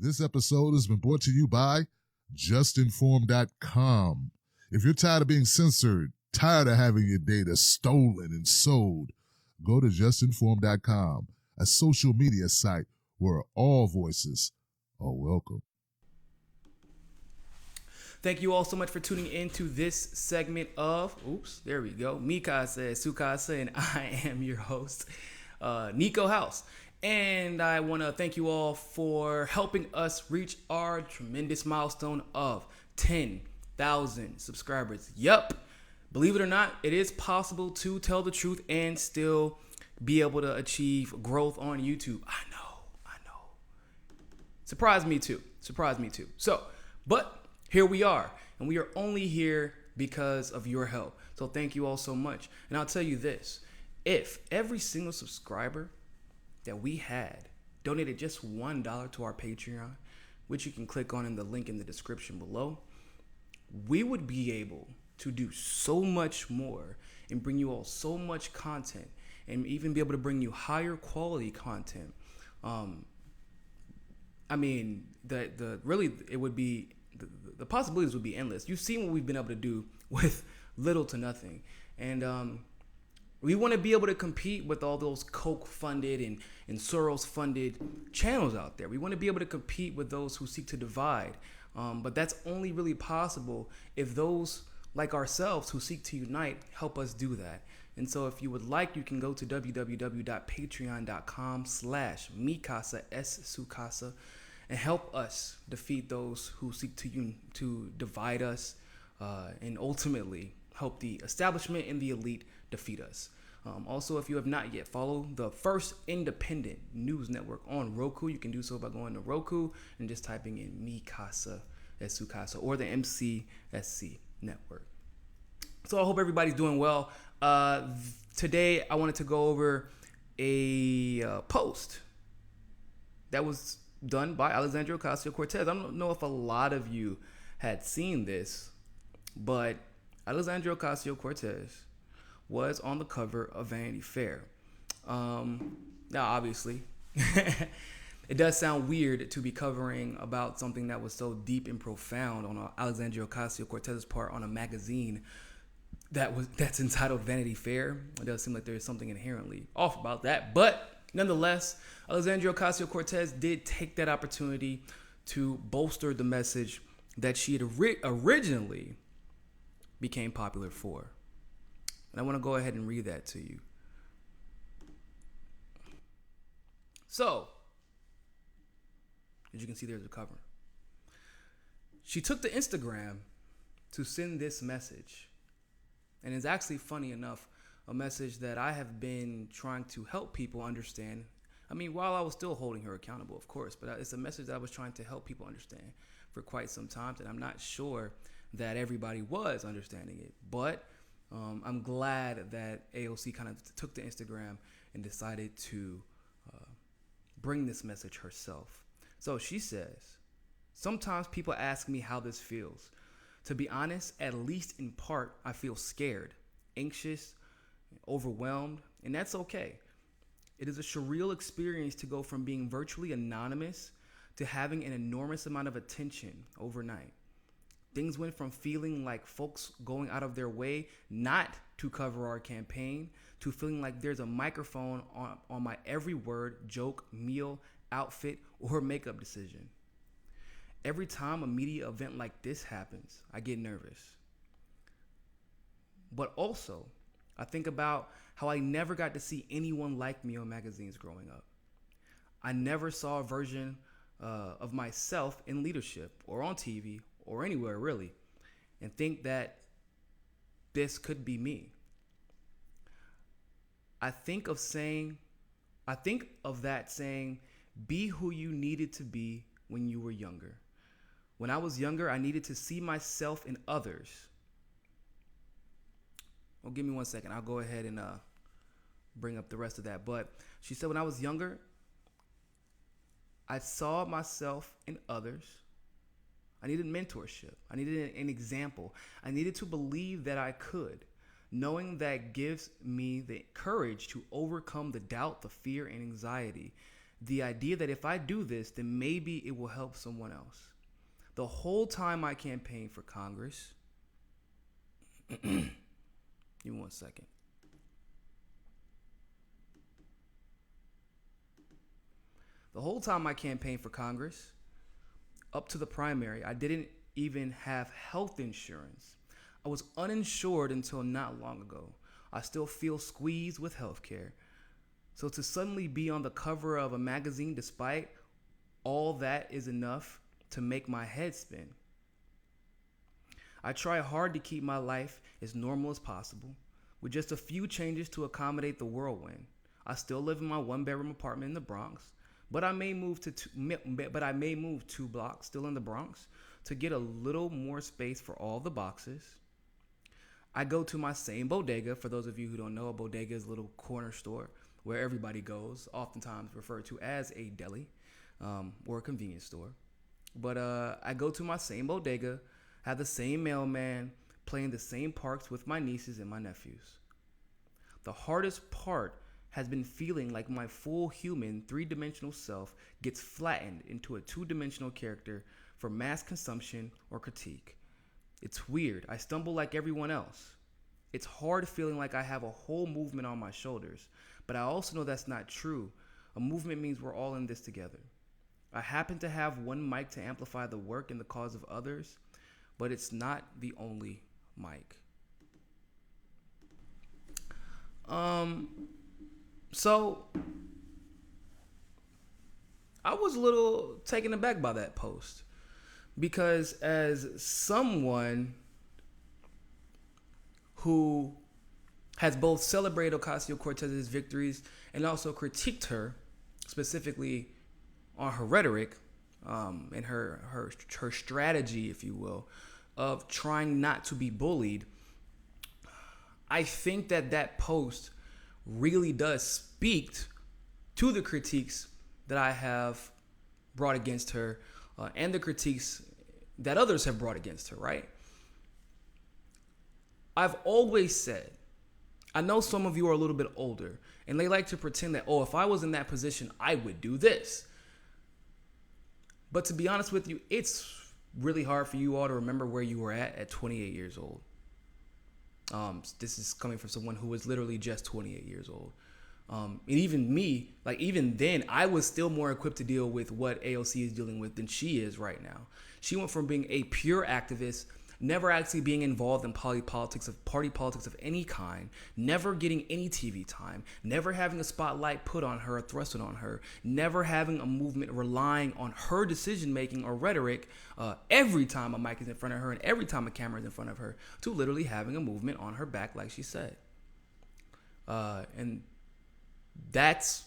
This episode has been brought to you by JustNForm.com. If you're tired of being censored, tired of having your data stolen and sold, go to JustNForm.com, a social media site where all voices are welcome. Thank you all so much for tuning into this segment of, Mikasa Sukasa, and I am your host, Niko House. And I want to thank you all for helping us reach our tremendous milestone of 10,000 subscribers. Yup. Believe it or not, it is possible to tell the truth and still be able to achieve growth on YouTube. I know. Surprised me too. So, but here we are. And we are only here because of your help. So thank you all so much. And I'll tell you this. If every single subscriber that we had donated just $1 to our Patreon, which you can click on in the link in the description below, we would be able to do so much more and bring you all so much content and even be able to bring you higher quality content. The possibilities would be endless. You've seen what we've been able to do with little to nothing. And we want to be able to compete with all those Koch-funded and Soros-funded channels out there. We want to be able to compete with those who seek to divide. But that's only really possible if those like ourselves who seek to unite help us do that. And so if you would like, you can go to www.patreon.com/MikasaSukasa and help us defeat those who seek to divide us and ultimately help the establishment and the elite defeat us. Also, if you have not yet, follow the first independent news network on Roku. You can do so by going to Roku and just typing in Mikasa Sukasa or the MCSC network. So I hope everybody's doing well. Today, I wanted to go over a post that was done by Alexandria Ocasio-Cortez. I don't know if a lot of you had seen this, but Alexandria Ocasio-Cortez was on the cover of Vanity Fair. Now, obviously, it does sound weird to be covering about something that was so deep and profound on Alexandria Ocasio-Cortez's part on a magazine that's entitled Vanity Fair. It does seem like there's something inherently off about that, but nonetheless, Alexandria Ocasio-Cortez did take that opportunity to bolster the message that she had originally became popular for. And I want to go ahead and read that to you. So, as you can see, there's a cover. She took to Instagram to send this message. And it's actually, funny enough, a message that I have been trying to help people understand. I mean, while I was still holding her accountable, of course, but it's a message that I was trying to help people understand for quite some time, and I'm not sure that everybody was understanding it. But I'm glad that AOC kind of took to Instagram and decided to bring this message herself. So she says, "Sometimes people ask me how this feels. To be honest, at least in part, I feel scared, anxious, overwhelmed, and that's okay. It is a surreal experience to go from being virtually anonymous to having an enormous amount of attention overnight. Things went from feeling like folks going out of their way not to cover our campaign to feeling like there's a microphone on my every word, joke, meal, outfit, or makeup decision. Every time a media event like this happens, I get nervous. But also, I think about how I never got to see anyone like me on magazines growing up. I never saw a version of myself in leadership or on TV or anywhere really, and think that this could be me. I think of that saying, be who you needed to be when you were younger. When I was younger, I needed to see myself in others." Well, give me 1 second. I'll go ahead and bring up the rest of that. But she said, when I was younger, I saw myself in others. I needed mentorship. I needed an example. I needed to believe that I could. Knowing that gives me the courage to overcome the doubt, the fear, and anxiety the idea that if I do this, then maybe it will help someone else. The whole time I campaigned for Congress, give me 1 second. The whole time I campaigned for Congress, up to the primary, I didn't even have health insurance. I was uninsured until not long ago. I still feel squeezed with healthcare. So to suddenly be on the cover of a magazine despite all that is enough to make my head spin. I try hard to keep my life as normal as possible, with just a few changes to accommodate the whirlwind. I still live in my 1-bedroom apartment in the Bronx, but I may move 2 blocks still in the Bronx to get a little more space for all the boxes. I go to my same bodega. For those of you who don't know, a bodega is a little corner store where everybody goes, oftentimes referred to as a deli or a convenience store. But I go to my same bodega, have the same mailman, playing the same parks with my nieces and my nephews. The hardest part has been feeling like my full human 3-dimensional self gets flattened into a 2-dimensional character for mass consumption or critique. It's weird. I stumble like everyone else. It's hard feeling like I have a whole movement on my shoulders, but I also know that's not true. A movement means we're all in this together. I happen to have one mic to amplify the work and the cause of others, but it's not the only mic. So I was a little taken aback by that post, because as someone who has both celebrated Ocasio-Cortez's victories and also critiqued her specifically on her rhetoric and her strategy, if you will, of trying not to be bullied, I think that post really does speak to the critiques that I have brought against her and the critiques that others have brought against her, right? I've always said, I know some of you are a little bit older and they like to pretend that, oh, if I was in that position, I would do this. But to be honest with you, it's really hard for you all to remember where you were at 28 years old. This is coming from someone who was literally just 28 years old. And even me, like even then, I was still more equipped to deal with what AOC is dealing with than she is right now. She went from being a pure activist, never actually being involved in party politics of any kind, never getting any TV time, never having a spotlight put on her or thrusted on her, never having a movement relying on her decision-making or rhetoric every time a mic is in front of her and every time a camera is in front of her, to literally having a movement on her back, like she said. And that's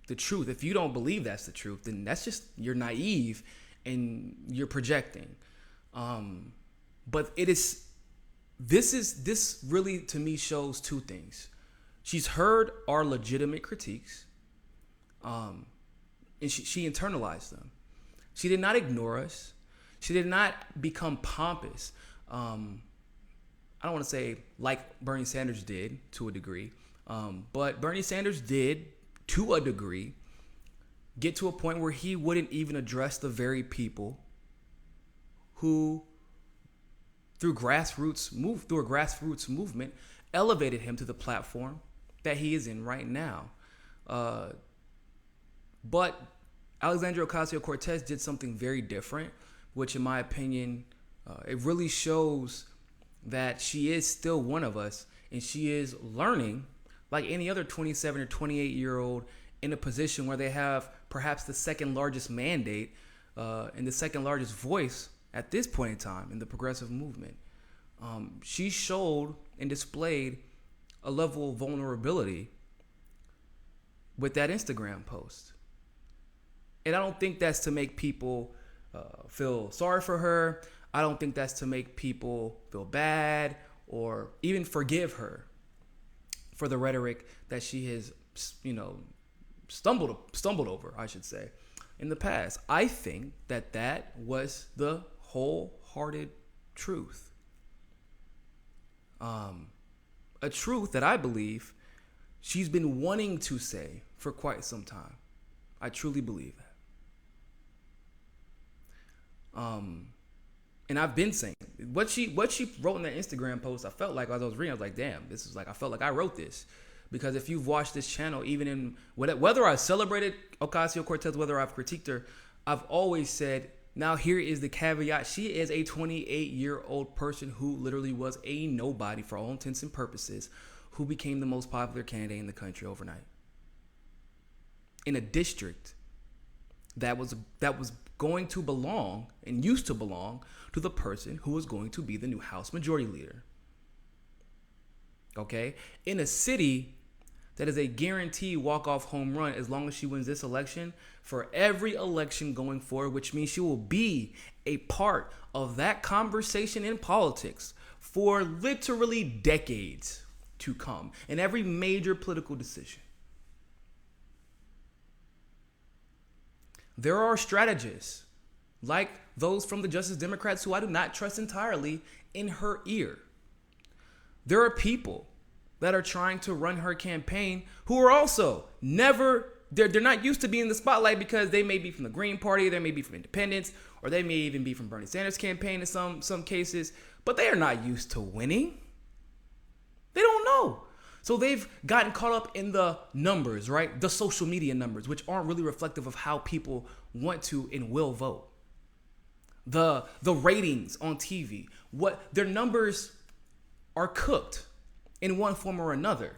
the truth. If you don't believe that's the truth, then that's just, you're naive and you're projecting. But this really to me shows two things. She's heard our legitimate critiques, and she internalized them. She did not ignore us. She did not become pompous. I don't want to say like Bernie Sanders did to a degree, but Bernie Sanders did, to a degree, get to a point where he wouldn't even address the very people who, through a grassroots movement, elevated him to the platform that he is in right now. But Alexandria Ocasio-Cortez did something very different, which in my opinion, it really shows that she is still one of us, and she is learning like any other 27 or 28-year-old in a position where they have perhaps the second largest mandate and the second largest voice at this point in time in the progressive movement. She showed and displayed a level of vulnerability with that Instagram post. And I don't think that's to make people feel sorry for her. I don't think that's to make people feel bad or even forgive her for the rhetoric that she has, stumbled over, I should say, in the past. I think that was the wholehearted truth. A truth that I believe she's been wanting to say for quite some time. I truly believe that. And I've been saying what she wrote in that Instagram post. I felt like as I was reading, I was like, damn, this is like, I felt like I wrote this. Because if you've watched this channel, even in whether I celebrated Ocasio-Cortez, whether I've critiqued her, I've always said, now here is the caveat. She is a 28-year-old person who literally was a nobody for all intents and purposes, who became the most popular candidate in the country overnight. In a district that was going to belong and used to belong to the person who was going to be the new House Majority Leader. Okay? In a city that is a guaranteed walk-off home run as long as she wins this election for every election going forward, which means she will be a part of that conversation in politics for literally decades to come in every major political decision. There are strategists like those from the Justice Democrats who I do not trust entirely in her ear. There are people that are trying to run her campaign who are also they're not used to being in the spotlight because they may be from the Green Party, they may be from Independents, or they may even be from Bernie Sanders' campaign in some cases, but they are not used to winning. They don't know. So they've gotten caught up in the numbers, right? The social media numbers, which aren't really reflective of how people want to and will vote. The ratings on TV, what their numbers are cooked in one form or another.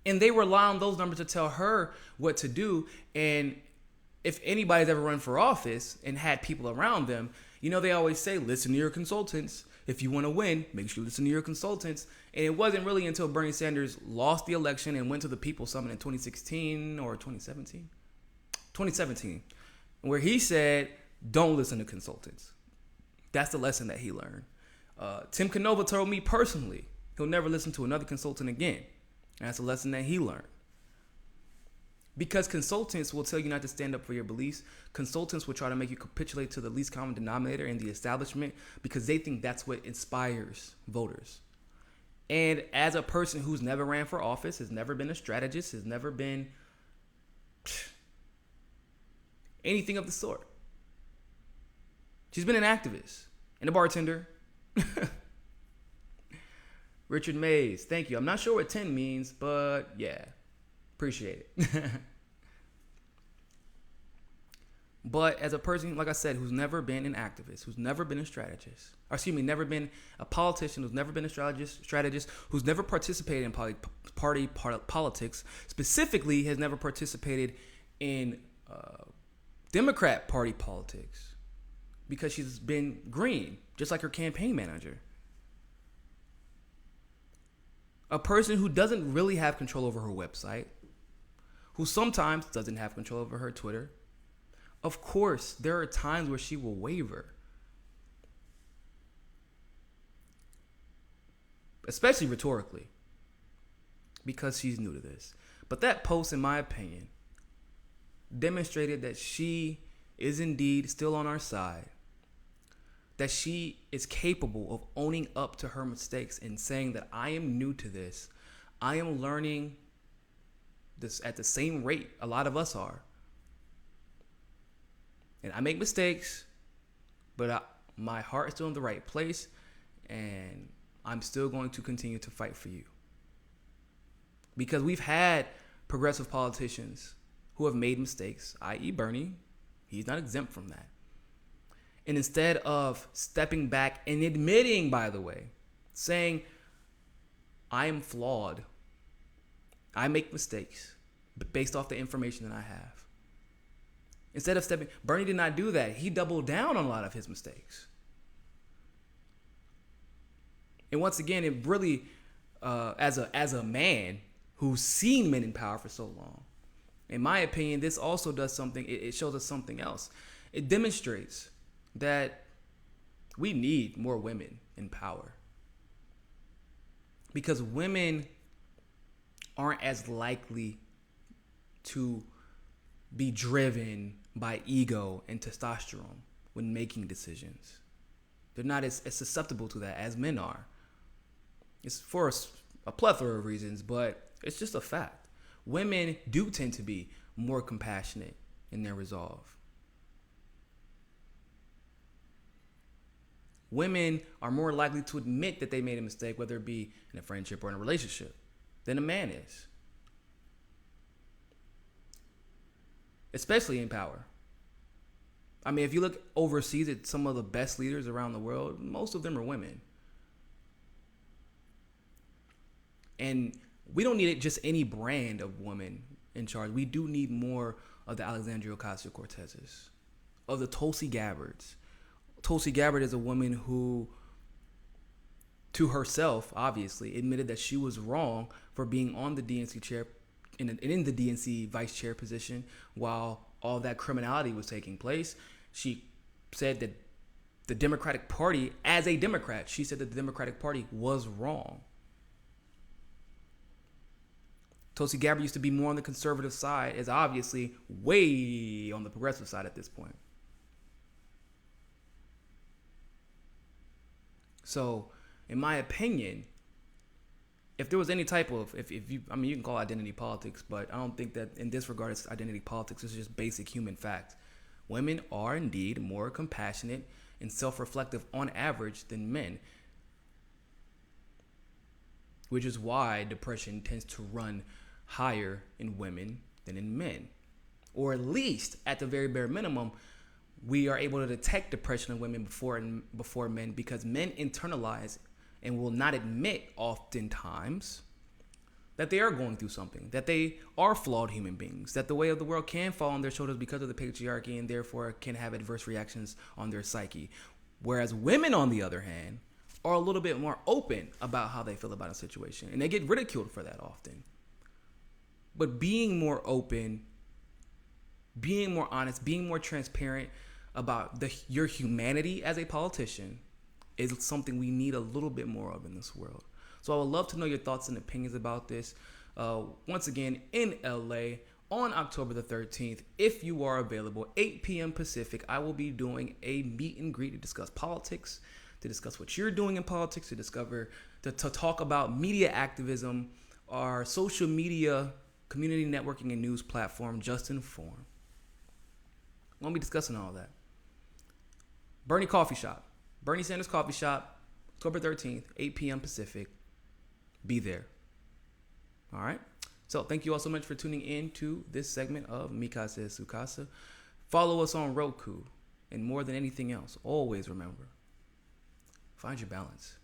And they rely on those numbers to tell her what to do. And if anybody's ever run for office and had people around them, you know, they always say, listen to your consultants. If you want to win, make sure you listen to your consultants. And it wasn't really until Bernie Sanders lost the election and went to the People's Summit in 2016 or 2017, where he said, don't listen to consultants. That's the lesson that he learned. Tim Canova told me personally, he'll never listen to another consultant again. And that's a lesson that he learned. Because consultants will tell you not to stand up for your beliefs. Consultants will try to make you capitulate to the least common denominator in the establishment because they think that's what inspires voters. And as a person who's never ran for office, has never been a strategist, has never been anything of the sort. She's been an activist and a bartender. Richard Mays, thank you. I'm not sure what 10 means, but yeah, appreciate it. But as a person, like I said, who's never been an activist, who's never been a strategist, never been a politician, who's never been a strategist, who's never participated in party politics, specifically has never participated in Democrat Party politics because she's been green, just like her campaign manager. A person who doesn't really have control over her website, who sometimes doesn't have control over her Twitter. Of course, there are times where she will waver. Especially rhetorically. Because she's new to this. But that post, in my opinion, demonstrated that she is indeed still on our side. That she is capable of owning up to her mistakes and saying that I am new to this. I am learning this at the same rate a lot of us are. And I make mistakes, but my heart is still in the right place, and I'm still going to continue to fight for you. Because we've had progressive politicians who have made mistakes, i.e. Bernie. He's not exempt from that. And instead of stepping back and admitting, by the way, saying, I am flawed, I make mistakes based off the information that I have. Instead of Bernie did not do that. He doubled down on a lot of his mistakes. And once again, it really, as a man who's seen men in power for so long, in my opinion, this also does something. It shows us something else. It demonstrates that we need more women in power. Because women aren't as likely to be driven by ego and testosterone when making decisions. They're not as susceptible to that as men are. It's for a plethora of reasons, but it's just a fact. Women do tend to be more compassionate in their resolve. Women are more likely to admit that they made a mistake, whether it be in a friendship or in a relationship, than a man is. Especially in power. I mean, if you look overseas at some of the best leaders around the world, most of them are women. And we don't need just any brand of woman in charge. We do need more of the Alexandria Ocasio-Cortezes, of the Tulsi Gabbards. Tulsi Gabbard is a woman who, to herself, obviously, admitted that she was wrong for being on the DNC chair, in the DNC vice chair position while all that criminality was taking place. She said that the Democratic Party, as a Democrat, she said that the Democratic Party was wrong. Tulsi Gabbard used to be more on the conservative side, is obviously way on the progressive side at this point. So, in my opinion, if there was any type of, if you, I mean, you can call it identity politics, but I don't think that in this regard it's identity politics. It's just basic human fact. Women are indeed more compassionate and self-reflective on average than men, which is why depression tends to run higher in women than in men. Or at least, at the very bare minimum, we are able to detect depression in women before men, because men internalize and will not admit oftentimes that they are going through something, that they are flawed human beings, that the weight of the world can fall on their shoulders because of the patriarchy and therefore can have adverse reactions on their psyche. Whereas women, on the other hand, are a little bit more open about how they feel about a situation, and they get ridiculed for that often. But being more open, being more honest, being more transparent about your humanity as a politician is something we need a little bit more of in this world. So I would love to know your thoughts and opinions about this. Once again, in LA on October the 13th, if you are available, 8 p.m. Pacific, I will be doing a meet and greet to discuss politics, to discuss what you're doing in politics, to talk about media activism, our social media community networking and news platform, JustNForm. I'm going to be discussing all that. Bernie Sanders Coffee Shop, October 13th, 8 p.m. Pacific. Be there. All right? So thank you all so much for tuning in to this segment of Mi Casa es Su Casa. Follow us on Roku. And more than anything else, always remember, find your balance.